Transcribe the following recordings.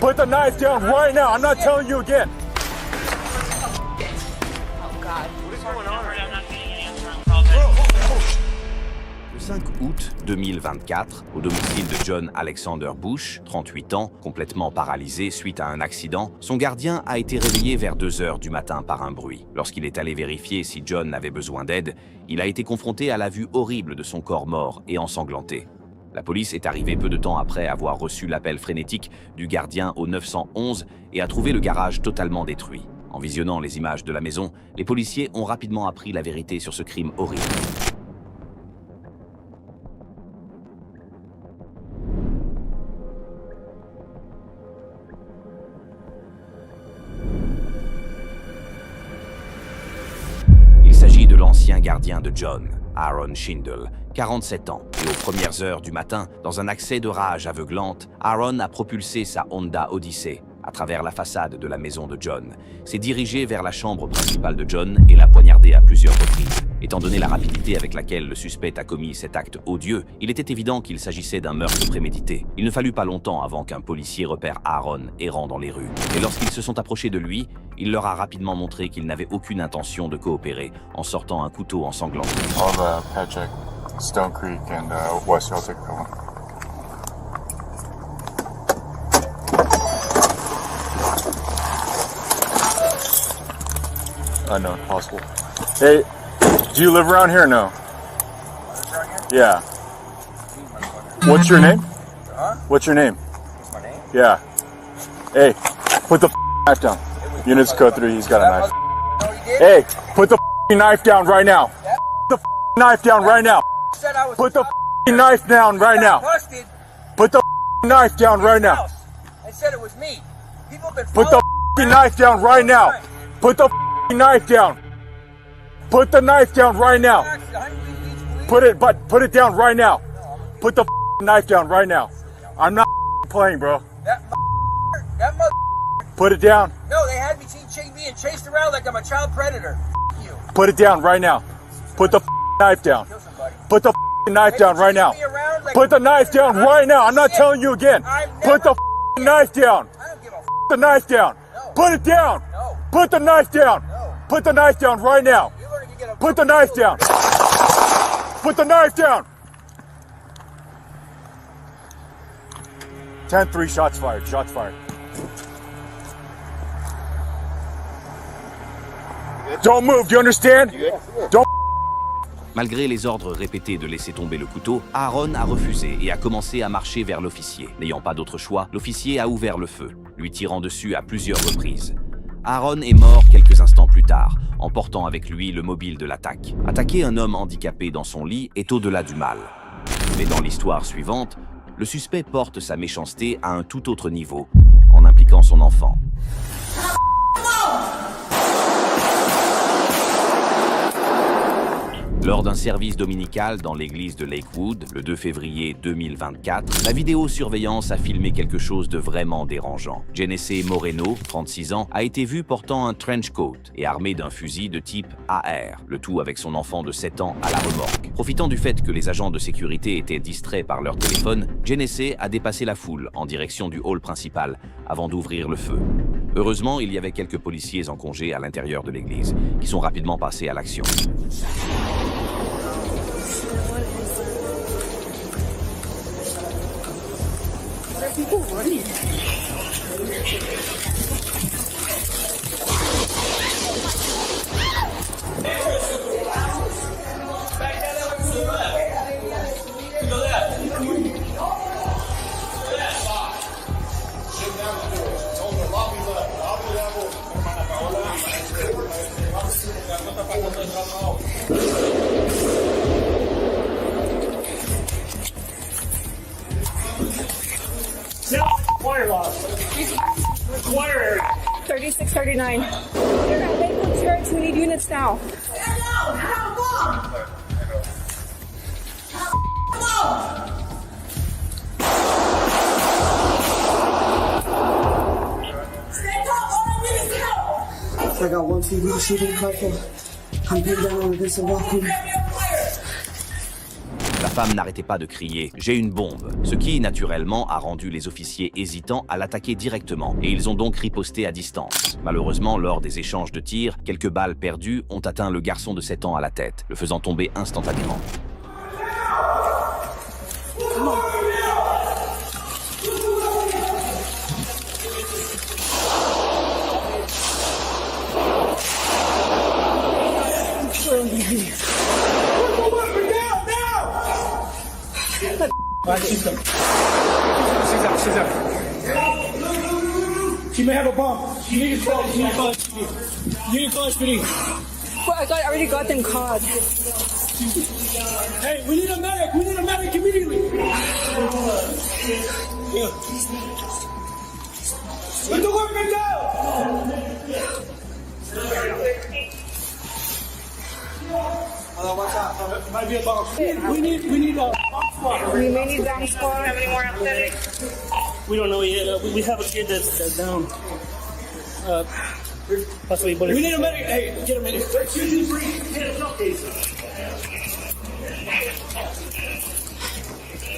Put the knife down right now. I'm not telling you again. Le 5 août 2024, au domicile de John Alexander Bush, 38 ans, complètement paralysé suite à un accident, son gardien a été réveillé vers 2 heures du matin par un bruit. Lorsqu'il est allé vérifier si John avait besoin d'aide, il a été confronté à la vue horrible de son corps mort et ensanglanté. La police est arrivée peu de temps après avoir reçu l'appel frénétique du gardien au 911 et a trouvé le garage totalement détruit. En visionnant les images de la maison, les policiers ont rapidement appris la vérité sur ce crime horrible. Il s'agit de l'ancien gardien de John, Aaron Schindel, 47 ans, et aux premières heures du matin, dans un accès de rage aveuglante, Aaron a propulsé sa Honda Odyssey à travers la façade de la maison de John, s'est dirigé vers la chambre principale de John et l'a poignardé à plusieurs reprises. Étant donné la rapidité avec laquelle le suspect a commis cet acte odieux, il était évident qu'il s'agissait d'un meurtre prémédité. Il ne fallut pas longtemps avant qu'un policier repère Aaron errant dans les rues. Et lorsqu'ils se sont approchés de lui, il leur a rapidement montré qu'il n'avait aucune intention de coopérer en sortant un couteau ensanglanté. All the Patrick, Stone Creek and West Celtic. Unknown, possible. Hey, do you live around here or no? Yeah. What's your name? What's your name? What's my name? Yeah. Hey, put the knife down. Units code 3, he's got a knife. No, you did? Hey, put the knife down right now. Put the knife down right now. Said I was Put the knife down right now. busted. Put the knife down right now. And said it was me. People have been Put the knife down right now. Put the knife down. Put the knife down right now. Put it down right now. Put the knife down right now. I'm not playing, bro. That mother. Put it down. No, they had me being chased around like I'm a child predator. You. Put it down right now. Put the knife down. Kill somebody. Put the knife down right now. Put the knife down right now. I'm not telling you again. Put the knife down. I don't give a Put the knife down. Put it down. No. Put the knife down. No. Put the knife down right now. You're going to get a Put the knife down. Put the knife down. 10-3, shots fired. Shots fired. Don't move, do you understand? Don't. Malgré les ordres répétés de laisser tomber le couteau, Aaron a refusé et a commencé à marcher vers l'officier. N'ayant pas d'autre choix, l'officier a ouvert le feu, lui tirant dessus à plusieurs reprises. Aaron est mort quelques instants plus tard, emportant avec lui le mobile de l'attaque. Attaquer un homme handicapé dans son lit est au-delà du mal. Mais dans l'histoire suivante, le suspect porte sa méchanceté à un tout autre niveau, en impliquant son enfant. Lors d'un service dominical dans l'église de Lakewood, le 2 février 2024, la vidéosurveillance a filmé quelque chose de vraiment dérangeant. Genesee Moreno, 36 ans, a été vu portant un trench coat et armé d'un fusil de type AR, le tout avec son enfant de 7 ans à la remorque. Profitant du fait que les agents de sécurité étaient distraits par leur téléphone, Genesee a dépassé la foule en direction du hall principal avant d'ouvrir le feu. Heureusement, il y avait quelques policiers en congé à l'intérieur de l'église, qui sont rapidement passés à l'action. Water loss. Water area. 3639. You're at Lakewood Church. We need units now. I got one TV shooting couple. I'm pinned down against the balcony. La femme n'arrêtait pas de crier « J'ai une bombe », ce qui, naturellement, a rendu les officiers hésitants à l'attaquer directement, et ils ont donc riposté à distance. Malheureusement, lors des échanges de tirs, quelques balles perdues ont atteint le garçon de 7 ans à la tête, le faisant tomber instantanément. She's out. She may have a bomb. You need to call. You need to call SPD. Well, I already got them caught. Hey, we need a medic. We need a medic immediately. Yeah. Put the weapon down. Watch out. Might be a bomb. We need a bomb squad. We may need bomb squad. Have any more athletic? We don't know yet. We have a kid that's down. Possibly bullet. We need a medic. Hey, get a medic.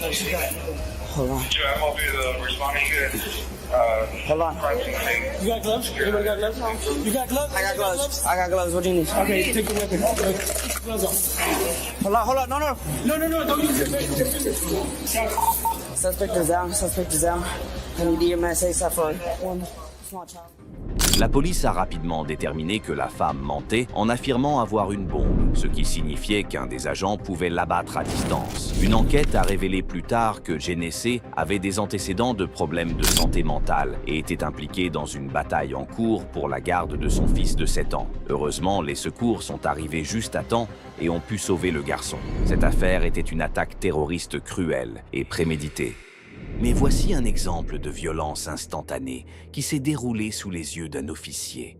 Hold on. Sure, I'm gonna be the responding to Hold on. You got gloves? Everybody got gloves? You got gloves? I got gloves. I got gloves. What do you need? Okay, take the weapon. Gloves off. Hold on. No. Don't use it. Suspect is down. I need EMS ASAP for one small child. La police a rapidement déterminé que la femme mentait en affirmant avoir une bombe, ce qui signifiait qu'un des agents pouvait l'abattre à distance. Une enquête a révélé plus tard que Genesee avait des antécédents de problèmes de santé mentale et était impliqué dans une bataille en cours pour la garde de son fils de 7 ans. Heureusement, les secours sont arrivés juste à temps et ont pu sauver le garçon. Cette affaire était une attaque terroriste cruelle et préméditée. Mais voici un exemple de violence instantanée qui s'est déroulé sous les yeux d'un officier.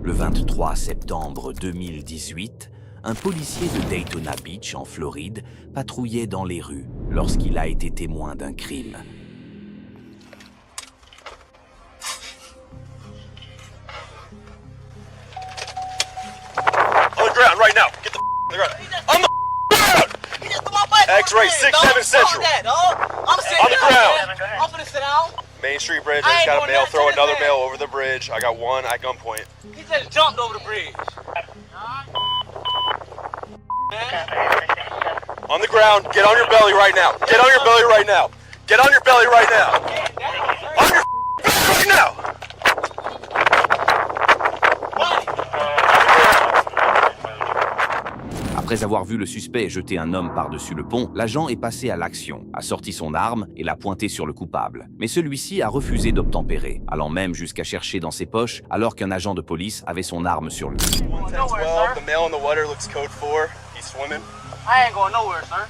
Le 23 septembre 2018, un policier de Daytona Beach, en Floride, patrouillait dans les rues lorsqu'il a été témoin d'un crime. On the ground right now. Get the on the ground. On the ground! X-ray 6-7 Central. I'm sitting On the down. ground. I'm finna sit down. Main Street Bridge. I I just ain't got a doing male nothing throw to another this male man. over the bridge. I got one at gunpoint. He just jumped over the bridge. On the ground. Get on your belly right now. Get on your belly right now. Get on your belly right now. On your belly right now. Après avoir vu le suspect jeter un homme par-dessus le pont, l'agent est passé à l'action, a sorti son arme et l'a pointée sur le coupable. Mais celui-ci a refusé d'obtempérer, allant même jusqu'à chercher dans ses poches alors qu'un agent de police avait son arme sur lui. 10-12. The male in the water looks code 4. He's swimming. I ain't going nowhere, sir.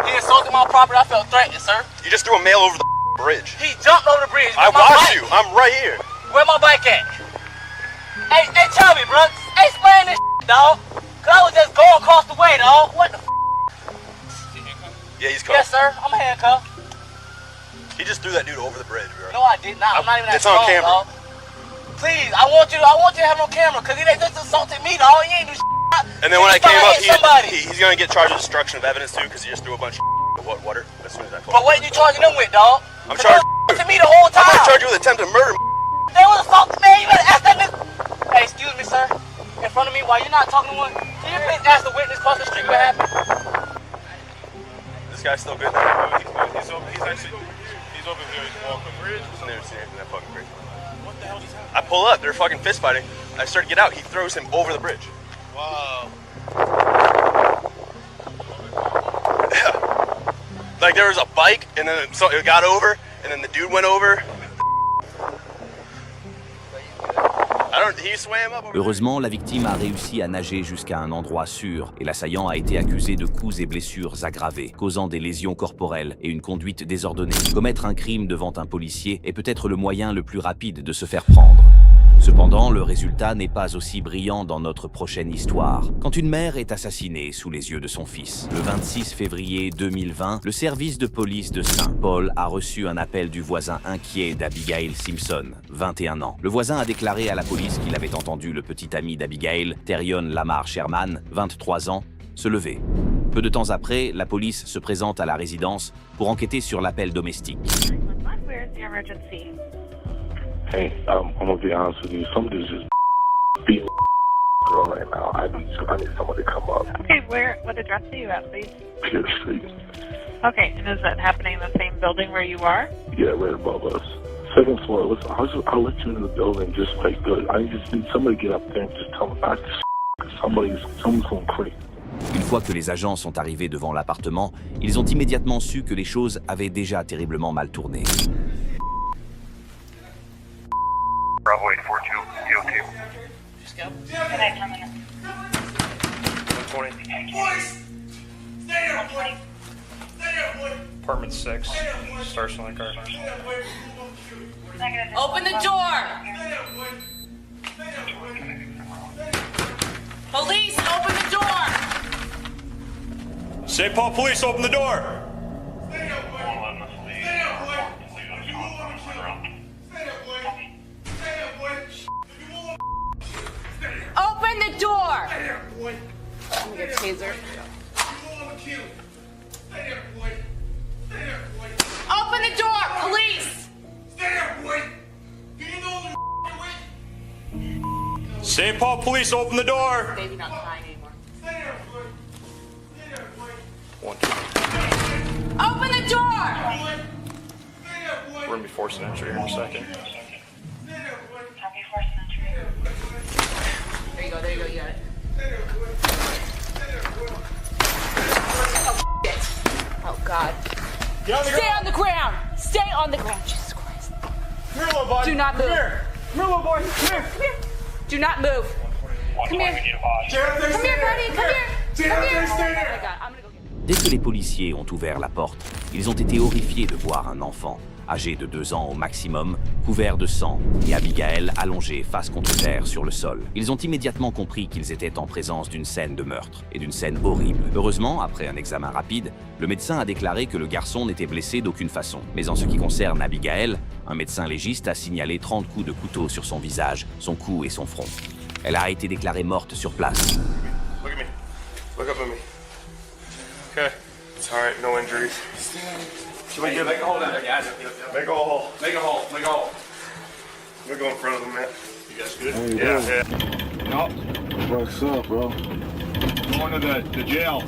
He insulted my property. I felt threatened, sir. You just threw a male over the bridge. He jumped over the bridge. I Where my watched bike? you. I'm right here. Where my bike at? Hey, tell me, bro. Hey, explain this dog. Cause I was just going across the way, dog. What the Yeah, he's covered. Yes, sir. I'm handcuffed. He just threw that dude over the bridge, bro. No, I did not. I'm not even that It's on strong, camera. dog. Please, I want you to have no camera, cause he just assaulted me, dog. He ain't do shit. And then when I came up, somebody. he's gonna get charged with destruction of evidence too, because he just threw a bunch of water as soon as I But called. what you charging them with, dog? I'm 'Cause charged. they to me the whole I'm time. gonna charge you with attempted murder. They was assaulting me. You better ask that nigga. Hey, excuse me, sir. In front of me while you're not talking to one. Can you please ask the witness across the street what happened? This guy's still good now. He's over here. He's walking the bridge. I've never seen anything that fucking crazy. What the hell just happened? I pull up. They're fucking fist fighting. I start to get out. He throws him over the bridge. Wow. Like there was a bike, and then it got over, and then the dude went over. He swam up over there. Heureusement, la victime a réussi à nager jusqu'à un endroit sûr et l'assaillant a été accusé de coups et blessures aggravées, causant des lésions corporelles et une conduite désordonnée. Commettre un crime devant un policier est peut-être le moyen le plus rapide de se faire prendre. Cependant, le résultat n'est pas aussi brillant dans notre prochaine histoire. Quand une mère est assassinée sous les yeux de son fils, le 26 février 2020, le service de police de Saint-Paul a reçu un appel du voisin inquiet d'Abigail Simpson, 21 ans. Le voisin a déclaré à la police qu'il avait entendu le petit ami d'Abigail, Terion Lamar Sherman, 23 ans, se lever. Peu de temps après, la police se présente à la résidence pour enquêter sur l'appel domestique. Where's the emergency? Hey, I'm gonna be honest with you. Somebody's just beating girl right now. I need someone to come up. Okay, what address are you at, please? Pierce Street. Okay, and is that happening in the same building where you are? Yeah, right above us. Second floor. Listen, I'll let you into the building just like good. I just need somebody to get up there and just tell me back to someone's going crazy. Une fois que les agents sont arrivés devant l'appartement, ils ont immédiatement su que les choses avaient déjà terriblement mal tourné. Bravo 842, you okay? Just go. Can I come in? 120. Boys! Stay there, boy! Stay there, boy! Apartment 6, Star Line car. Stay there, boy! Open the door! Stay there, boy! Stay there, boy! Police, open the door! St. Paul Police, open the door! Stay there, boy! Stay there, boy! If you move, I'm gonna kill you. Stay there, boy! Stay there, boy! If you move, stay there. Open the door! Stay there, boy! I'm gonna get a taser. If you move, I'm gonna kill you. Stay there, boy! Stay there, boy! Open the door, police! Stay there, boy! Do you know the way? St. Paul Police, open the door! Baby not crying anymore. Stay there, boy! Stay there, boy! 120. Open the door! Boy! Stay there, boy! We're gonna be forcing entry here in a second. Stay there, boy! Copy, force entry. There you go, you got it. Stay there, boy! Stay there, boy! Oh, shit. Oh, God. Stay on the ground! Stay on the ground, Jesus Christ. Come here, little boy! Do not move. Come here, little boy! Come here! Come here. Do not move. Come here. Jonathan, Come stay here, there. buddy. Come here. Come Jonathan, here. stay Oh, there. my God. I'm gonna go get him. Dès que les policiers ont ouvert la porte, ils ont été horrifiés de voir un enfant, âgé de 2 ans au maximum, couvert de sang, et Abigail allongée face contre terre sur le sol. Ils ont immédiatement compris qu'ils étaient en présence d'une scène de meurtre, et d'une scène horrible. Heureusement, après un examen rapide, le médecin a déclaré que le garçon n'était blessé d'aucune façon. Mais en ce qui concerne Abigail, un médecin légiste a signalé 30 coups de couteau sur son visage, son cou et son front. Elle a été déclarée morte sur place. Look at me. Look up at me. Okay. It's alright, no injuries. Should we make a hole down there, guys? Make a hole. Make a hole. Make a hole. Let me go in front of them, man. You guys good? Hey, Yeah, bro. yeah. What's up, bro? Going to the jail.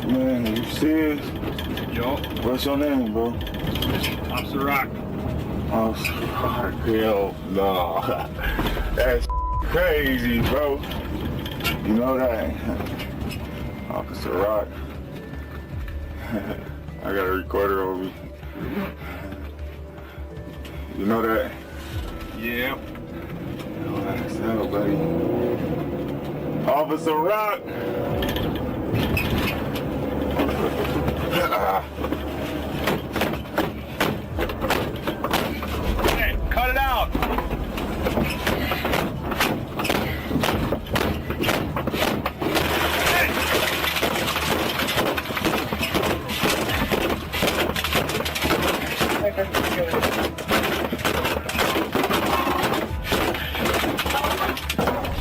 Man, you serious? Yo, What's your name, bro? Officer Rock. Oh, hell no. That's crazy, bro. You know that? Officer Rock. I got a recorder over me. You know that? Yeah. What's up, buddy? Officer Rock! Hey, cut it out.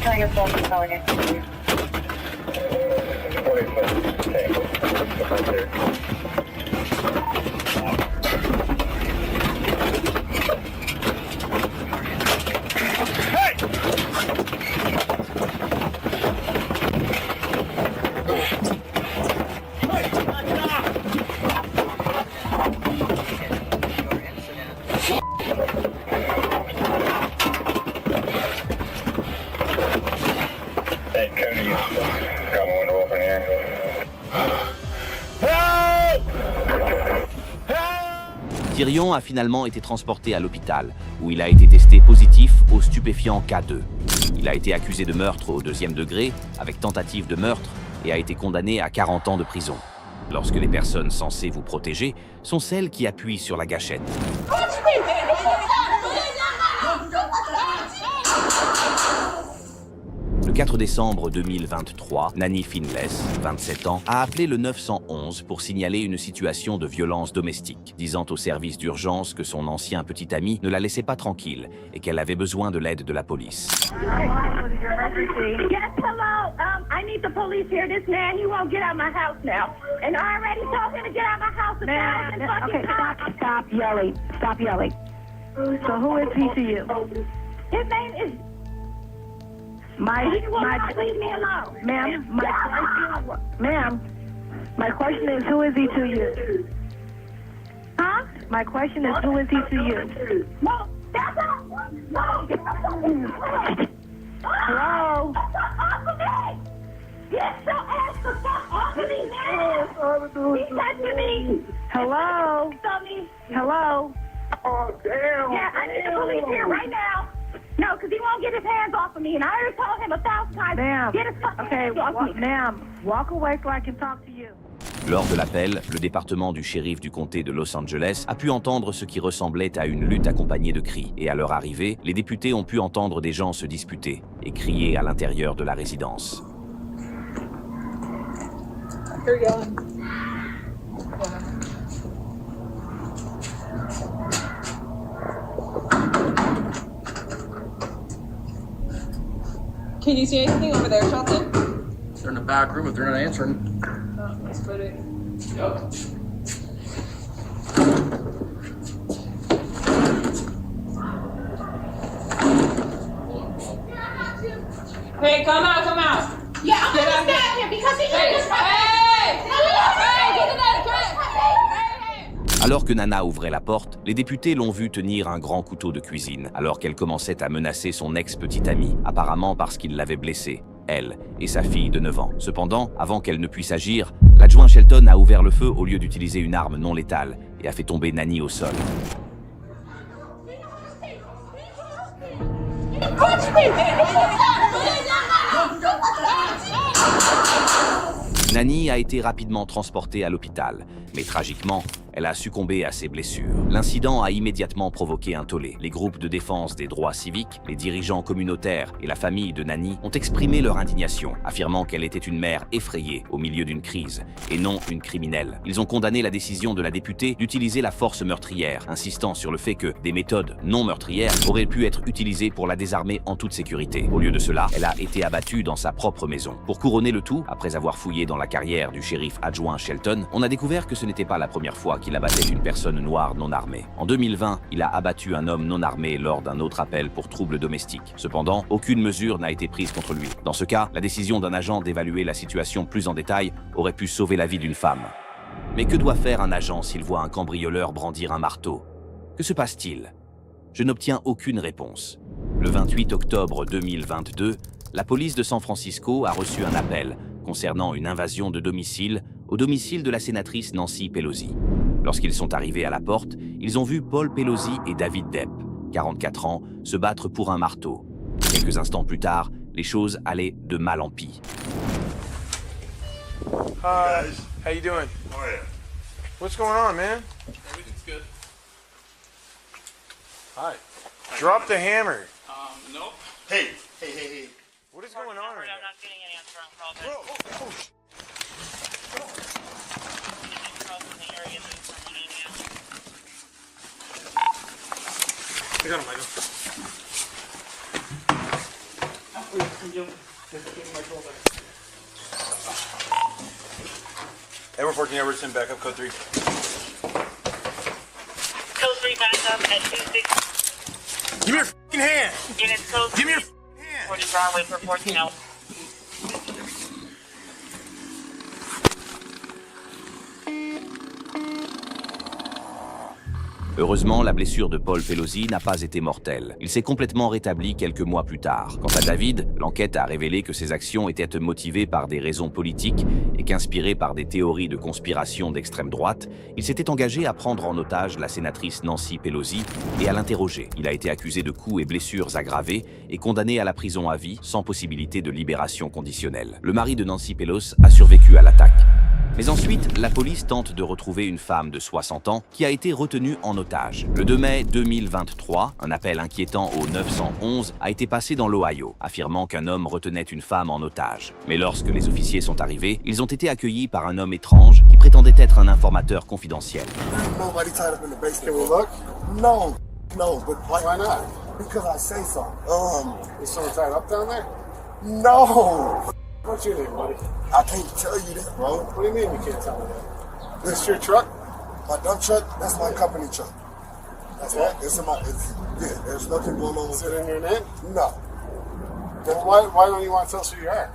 Can I get phone calling it? Hey, Kenny, got my window open here. Tyrion a finalement été transporté à l'hôpital, où il a été testé positif au stupéfiant K2. Il a été accusé de meurtre au 2e degré, avec tentative de meurtre, et a été condamné à 40 ans de prison. Lorsque les personnes censées vous protéger sont celles qui appuient sur la gâchette. 4 décembre 2023, Nanny Finless, 27 ans, a appelé le 911 pour signaler une situation de violence domestique, disant au service d'urgence que son ancien petit ami ne la laissait pas tranquille et qu'elle avait besoin de l'aide de la police. Yes, hello. I need the police here. This man, he won't get out of my house now. And I already told him to get out of my house. Okay, stop yelling. Stop yelling. So who is he to you? His name is... Leave me alone. Ma'am, my question is, who is he to you? Huh? My question is, who is he to you? No, that's not... No. Hello? Off of me! Get your ass the fuck off of me, man! He's touching me! Hello? Hello? Oh, damn! Yeah, I need the police here right now! No, because he won't get his hands off of me, and I already told him 1,000 times. Ma'am, get his fucking hands off me. Ma'am, walk away so I can talk to you. Lors de l'appel, le département du shérif du comté de Los Angeles a pu entendre ce qui ressemblait à une lutte accompagnée de cris. Et à leur arrivée, les députés ont pu entendre des gens se disputer et crier à l'intérieur de la résidence. Here we go. Can you see anything over there, Shelton? They're in the back room if they're not answering. Oh, let's put it. Yep. Hey, come out. Yeah, I'm gonna stab him because he just... Alors que Nana ouvrait la porte, les députés l'ont vu tenir un grand couteau de cuisine, alors qu'elle commençait à menacer son ex-petite amie, apparemment parce qu'il l'avait blessée, elle et sa fille de 9 ans. Cependant, avant qu'elle ne puisse agir, l'adjoint Shelton a ouvert le feu au lieu d'utiliser une arme non létale et a fait tomber Nanny au sol. Nanny a été rapidement transportée à l'hôpital, mais tragiquement, elle a succombé à ses blessures. L'incident a immédiatement provoqué un tollé. Les groupes de défense des droits civiques, les dirigeants communautaires et la famille de Nanny ont exprimé leur indignation, affirmant qu'elle était une mère effrayée au milieu d'une crise, et non une criminelle. Ils ont condamné la décision de la députée d'utiliser la force meurtrière, insistant sur le fait que des méthodes non meurtrières auraient pu être utilisées pour la désarmer en toute sécurité. Au lieu de cela, elle a été abattue dans sa propre maison. Pour couronner le tout, après avoir fouillé dans la carrière du shérif adjoint Shelton, on a découvert que ce n'était pas la première fois qu'il abattait une personne noire non armée. En 2020, il a abattu un homme non armé lors d'un autre appel pour troubles domestiques. Cependant, aucune mesure n'a été prise contre lui. Dans ce cas, la décision d'un agent d'évaluer la situation plus en détail aurait pu sauver la vie d'une femme. Mais que doit faire un agent s'il voit un cambrioleur brandir un marteau? Que se passe-t-il? Je n'obtiens aucune réponse. Le 28 octobre 2022, la police de San Francisco a reçu un appel concernant une invasion de domicile au domicile de la sénatrice Nancy Pelosi. Lorsqu'ils sont arrivés à la porte, ils ont vu Paul Pelosi et David Depp, 44 ans, se battre pour un marteau. Quelques instants plus tard, les choses allaient de mal en pis. Hi, how you doing? Oh, yeah. What's going on, man? Everything's good. Hi. Drop the hammer. Nope. Hey. What is going on right I'm now? not getting an answer on calls. Bro, oh, I got him, Michael. Edward 14, Everton, backup code 3. Code 3 back up at 26. Give me your fucking hand! Units code 3. Give me your fucking hand! 40 Broadway for 14 out. Heureusement, la blessure de Paul Pelosi n'a pas été mortelle. Il s'est complètement rétabli quelques mois plus tard. Quant à David, l'enquête a révélé que ses actions étaient motivées par des raisons politiques et qu'inspirées par des théories de conspiration d'extrême droite, il s'était engagé à prendre en otage la sénatrice Nancy Pelosi et à l'interroger. Il a été accusé de coups et blessures aggravées et condamné à la prison à vie sans possibilité de libération conditionnelle. Le mari de Nancy Pelosi a survécu à l'attaque. Mais ensuite, la police tente de retrouver une femme de 60 ans qui a été retenue en otage. Le 2 mai 2023, un appel inquiétant au 911 a été passé dans l'Ohio, affirmant qu'un homme retenait une femme en otage. Mais lorsque les officiers sont arrivés, ils ont été accueillis par un homme étrange qui prétendait être un informateur confidentiel. Nobody tied up in the basement. Can we look? No, but why not? Because I say so. Is someone tied up down there? No. What's your name, buddy? I can't tell you that, bro. What do you mean you can't tell me that? This your truck? My dump truck? That's my company truck. That's what? It's in my. Yeah, there's nothing going on with it. Is it in your name? No. Then why don't you want to tell us who you are?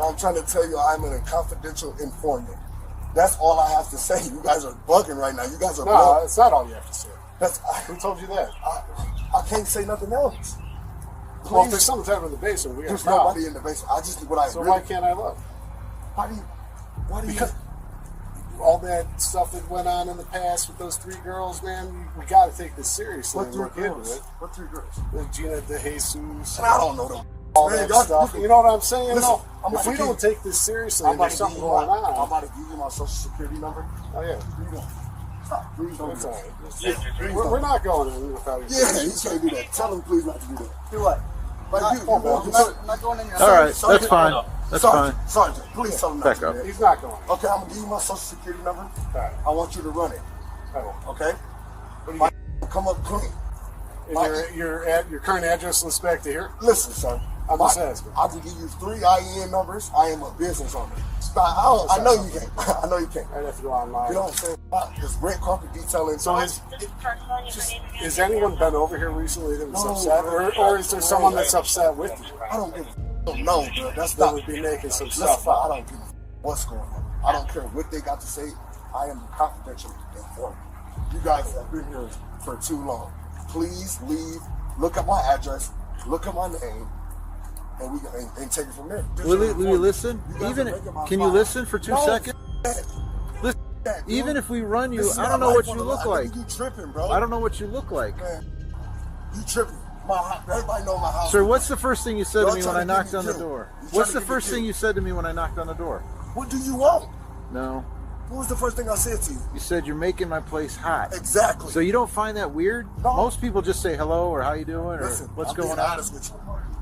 I'm trying to tell you I'm a confidential informant. That's all I have to say. You guys are bugging right now. You guys are bugging. No, that's not all you have to say. Who told you that? I can't say nothing else. Please. Well, if there's something happening in the basement, we got There's nobody in the basement. I just what I. So really, why can't I look? Why do you? Because all that stuff that went on in the past with those 3 girls, man, we got to take this seriously. What 3 girls? What 3 girls? Gina De Jesus. I don't know them. All man, that stuff. You know what I'm saying? Listen, if we don't take this seriously, there's something going on. I'm about to give you my social security number. Oh yeah. Stop. Please don't do that. We're not going in without you. Yeah, you can't do that. Tell him please not to do that. Do what? Like I'm not going in your All right, that's fine. That's fine. Sergeant, please tell him not Back to do up. that. He's not going. Okay, I'm gonna give you my social security number. Right. I want you to run it. Right. Okay? Come up clean. Your current address lists back to here? Listen, sir. I'm just asking. I can give you 3 IEN numbers. I am a business owner. I know you can't. I know you can't. I'd have to go online. You know what I'm saying? It's red carpet detailing. So has anyone been over here recently that was upset? Or is there someone that's upset with you? I don't give a no, bro. That's that not would be making some stuff. stuff up. I don't give a what's going on. I don't care what they got to say. I am a confidential informant. You guys have been here for too long. Please leave. Look at my address. Look at my name. And we and take it from there. Will you listen? Can you listen for 2 seconds? Listen, even if we run you, I don't know what you look like. You tripping, bro? I don't know what you look like. Man, you tripping? Everybody know my house. Sir, what's the first thing you said to me when I knocked on the door? What's the first thing you said to me when I knocked on the door? What do you want? No. What was the first thing I said to you? You said you're making my place hot. Exactly. So you don't find that weird? No. Most people just say hello or how you doing or what's going on. Honest with you.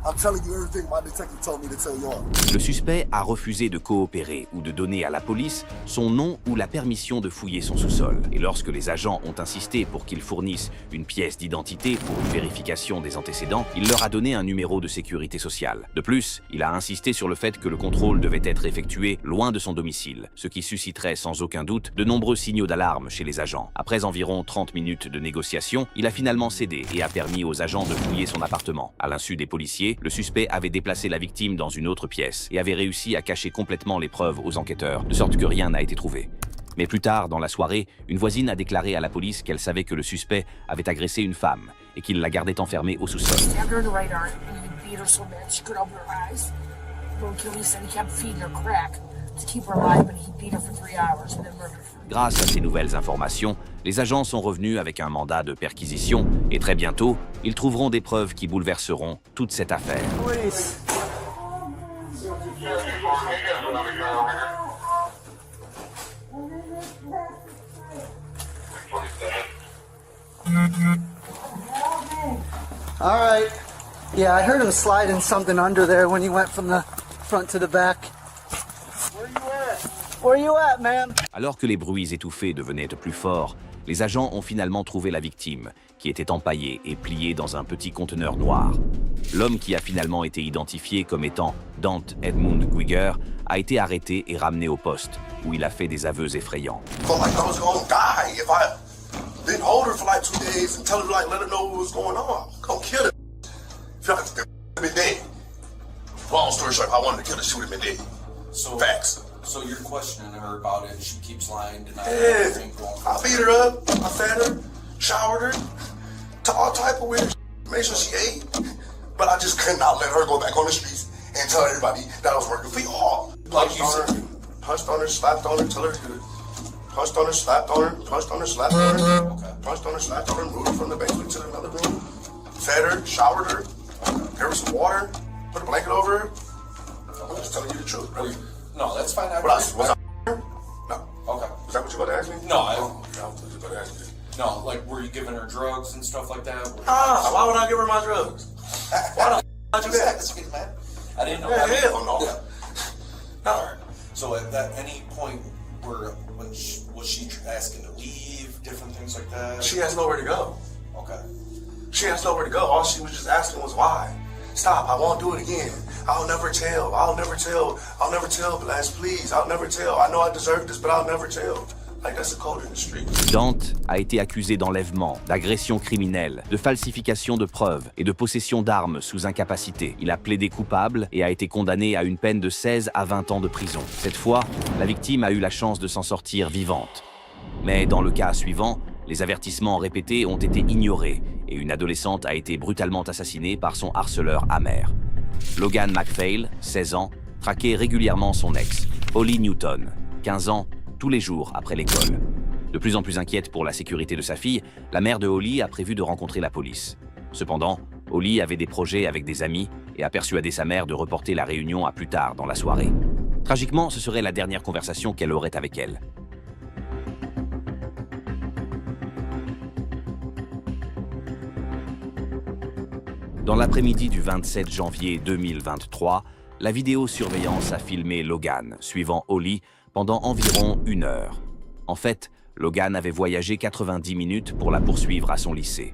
I'm telling you everything my detective told me to tell you all. Le suspect a refusé de coopérer ou de donner à la police son nom ou la permission de fouiller son sous-sol. Et lorsque les agents ont insisté pour qu'il fournisse une pièce d'identité pour une vérification des antécédents, il leur a donné un numéro de sécurité sociale. De plus, il a insisté sur le fait que le contrôle devait être effectué loin de son domicile, ce qui susciterait sans aucun doute de nombreux signaux d'alarme chez les agents. Après environ 30 minutes de négociation, il a finalement cédé et a permis aux agents de fouiller son appartement. À l'insu des policiers, le suspect avait déplacé la victime dans une autre pièce et avait réussi à cacher complètement les preuves aux enquêteurs, de sorte que rien n'a été trouvé. Mais plus tard, dans la soirée, une voisine a déclaré à la police qu'elle savait que le suspect avait agressé une femme et qu'il la gardait enfermée au sous-sol. Grâce à ces nouvelles informations, les agents sont revenus avec un mandat de perquisition et très bientôt, ils trouveront des preuves qui bouleverseront toute cette affaire. All right. Yeah, I heard him sliding something under there when he went from the front to the back. Where you at, man? Alors que les bruits étouffés devenaient plus forts, les agents ont finalement trouvé la victime, qui était empaillée et pliée dans un petit conteneur noir. L'homme qui a finalement été identifié comme étant Dante Edmund Guiger a été arrêté et ramené au poste, où il a fait des aveux effrayants. Didn't hold her for like 2 days and tell her, like, let her know what was going on. Go kill her. Feel like the been dead. Long story short, if I wanted to kill her, she would have been dead. So, facts. So you're questioning her about it, she keeps lying, denying Yeah. everything going I beat her up, I fed her, showered her, to all type of weird shit. Made sure she ate. But I just could not let her go back on the streets and tell everybody that I was working for y'all. Like you said. Punched on her, slapped on her, tell her to punched on her, slapped on her, punched on her, slapped on her, punched on her, slapped on her, moved her from the basement to another room, fed her, showered her, gave her some water, put a blanket over her. I'm just telling you the truth, brother. No, that's fine. Was I Were you giving her drugs and stuff like that? Why would I give her my drugs? Why the f*** would you do that? Man. I didn't know Yeah, that. hell no. Alright. So at that any point was she asking to leave, different things like that? She has nowhere to go. Okay. She has nowhere to go. All she was just asking was why. Stop, I won't do it again. I'll never tell, Blas, please. I'll never tell. I know I deserve this, but I'll never tell. Like, that's the code in the street. Dante a été accusé d'enlèvement, d'agression criminelle, de falsification de preuves et de possession d'armes sous incapacité. Il a plaidé coupable et a été condamné à une peine de 16 à 20 ans de prison. Cette fois, la victime a eu la chance de s'en sortir vivante. Mais dans le cas suivant, les avertissements répétés ont été ignorés et une adolescente a été brutalement assassinée par son harceleur amer. Logan MacPhail, 16 ans, traquait régulièrement son ex, Holly Newton, 15 ans, tous les jours après l'école. De plus en plus inquiète pour la sécurité de sa fille, la mère de Holly a prévu de rencontrer la police. Cependant, Holly avait des projets avec des amis et a persuadé sa mère de reporter la réunion à plus tard dans la soirée. Tragiquement, ce serait la dernière conversation qu'elle aurait avec elle. Dans l'après-midi du 27 janvier 2023, la vidéosurveillance a filmé Logan, suivant Holly, pendant environ 1 heure. En fait, Logan avait voyagé 90 minutes pour la poursuivre à son lycée.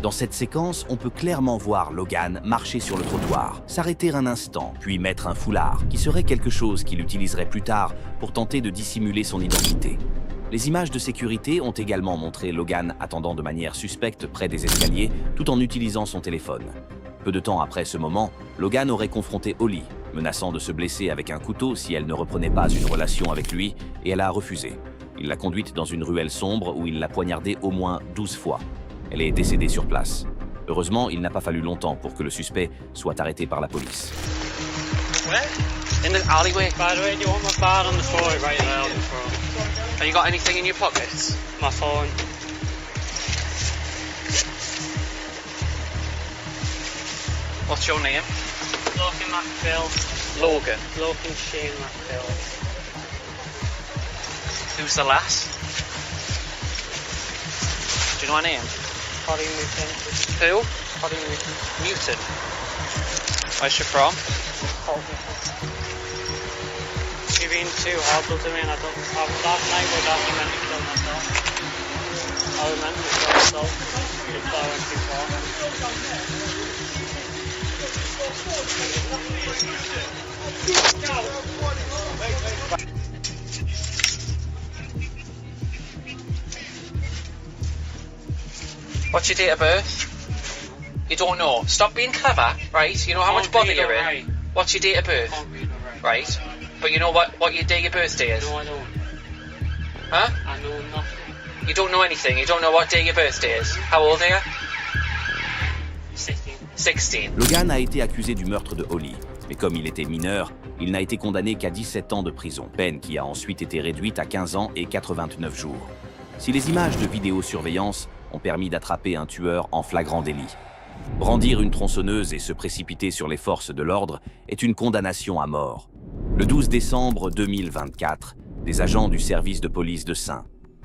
Dans cette séquence, on peut clairement voir Logan marcher sur le trottoir, s'arrêter un instant, puis mettre un foulard, qui serait quelque chose qu'il utiliserait plus tard pour tenter de dissimuler son identité. Les images de sécurité ont également montré Logan attendant de manière suspecte près des escaliers, tout en utilisant son téléphone. Peu de temps après ce moment, Logan aurait confronté Holly, menaçant de se blesser avec un couteau si elle ne reprenait pas une relation avec lui, et elle a refusé. Il l'a conduite dans une ruelle sombre où il l'a poignardée au moins 12 fois. Elle est décédée sur place. Heureusement, il n'a pas fallu longtemps pour que le suspect soit arrêté par la police. Where? In the alleyway. By the way, do you want my card on the floor right now? Have you got anything in your pockets? My phone. What's your name? Logan MacPhail. Logan? Logan Shane MacPhail. Who's the lass? Do you know her name? Holly Newton. Who? Holly Newton. Newton? Where's she from? She's been too horrible to me and last night we got meant to kill myself. I was meant to kill myself before I went too far. What's your date of birth? You don't know. Stop being clever, right? You know how much bother you're in. Right. What's your date of birth? Right. But you know what your day of birthday is? No, I don't. Huh? I know nothing. You don't know anything? You don't know what day your birthday is? How old are you? 16. Logan a été accusé du meurtre de Holly, mais comme il était mineur, il n'a été condamné qu'à 17 ans de prison, peine qui a ensuite été réduite à 15 ans et 89 jours. Si les images de vidéosurveillance ont permis d'attraper un tueur en flagrant délit, brandir une tronçonneuse et se précipiter sur les forces de l'ordre est une condamnation à mort. Le 12 décembre 2024, des agents du service de police de St.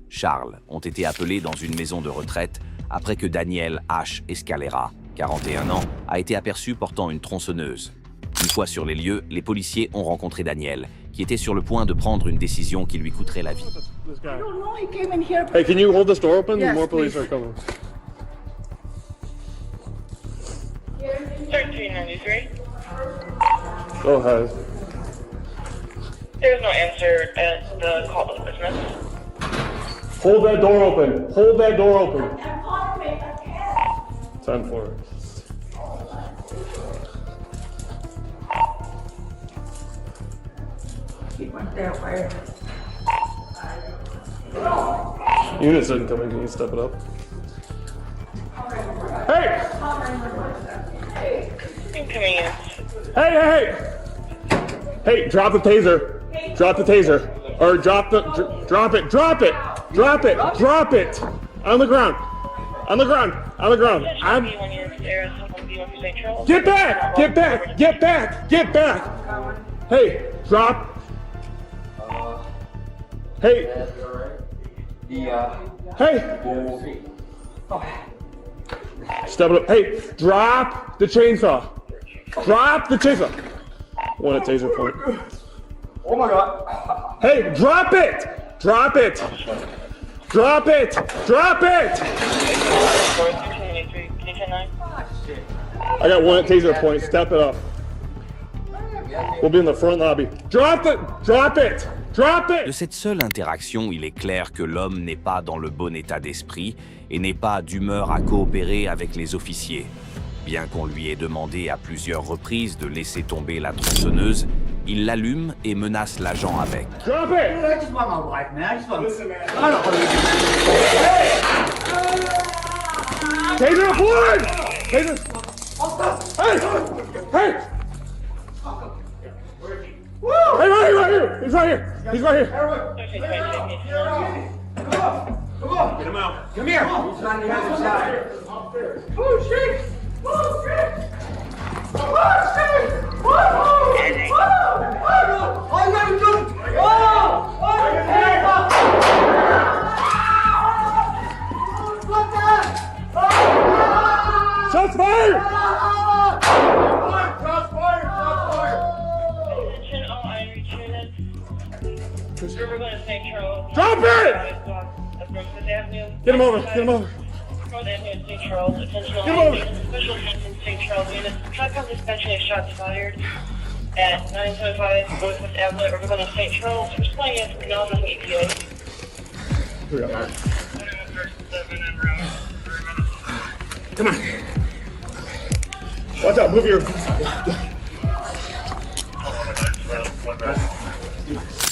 Charles ont été appelés dans une maison de retraite après que Daniel H. Escalera, 41 ans, a été aperçu portant une tronçonneuse. Une fois sur les lieux, les policiers ont rencontré Daniel, qui était sur le point de prendre une décision qui lui coûterait la vie. Hey, can you hold this door open? Yes, More police please. are coming. 1393. Go ahead. There's no answer at the call to the business. Hold that door open. Hold that door open. 10-4. Units didn't come in. Can you step it up? Hey! Incoming in. Hey! Hey, drop the taser. Drop the taser. Or drop it. Drop it. On the ground. On the ground. On the ground. Get back! Get back! Get back! Get back! Hey, drop. Hey. Hey. Step it up. Hey, drop the chainsaw. Drop the chainsaw. One at taser point. Oh my god. Hey, drop it! Drop it! Drop it! Drop it! I got one at taser point. Step it up. We'll be in the front lobby. Drop it! Drop it! Drop it! De cette seule interaction, il est clair que l'homme n'est pas dans le bon état d'esprit et n'est pas d'humeur à coopérer avec les officiers. Bien qu'on lui ait demandé à plusieurs reprises de laisser tomber la tronçonneuse, il l'allume et menace l'agent avec. Drop it! I just want my wife, man. I just want. Listen, man. I don't believe you, man. Taser point! Taser! Hey! Hey! Hey, right here! He's right here! He's right here! Come on! Get him out! Come here! He's on the other side. Oh shit! Oh shit! Oh shit! Oh shit! Oh you gotta do it! Oh! Oh your hands up! What the? Shots fired! Shots fired! Shots fired! Attention all Irish units. We're going to St. Charles. Drop it! Get him over, get him over. St. Charles. Attention all Get him over. units. Special attention St. Charles units. Tricom dispatching has shots fired at 975 Northwest Avenue. We're going to St. Charles. We're playing in Nelson EPA. Come on. Watch out, move your...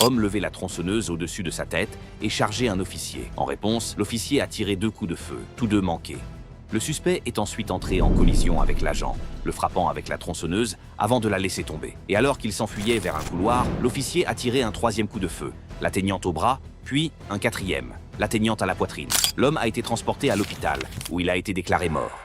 Homme levait la tronçonneuse au-dessus de sa tête et chargeait un officier. En réponse, l'officier a tiré 2 coups de feu, tous 2 manqués. Le suspect est ensuite entré en collision avec l'agent, le frappant avec la tronçonneuse avant de la laisser tomber. Et alors qu'il s'enfuyait vers un couloir, l'officier a tiré un 3e coup de feu, l'atteignant au bras, puis un 4e, l'atteignant à la poitrine. L'homme a été transporté à l'hôpital, où il a été déclaré mort.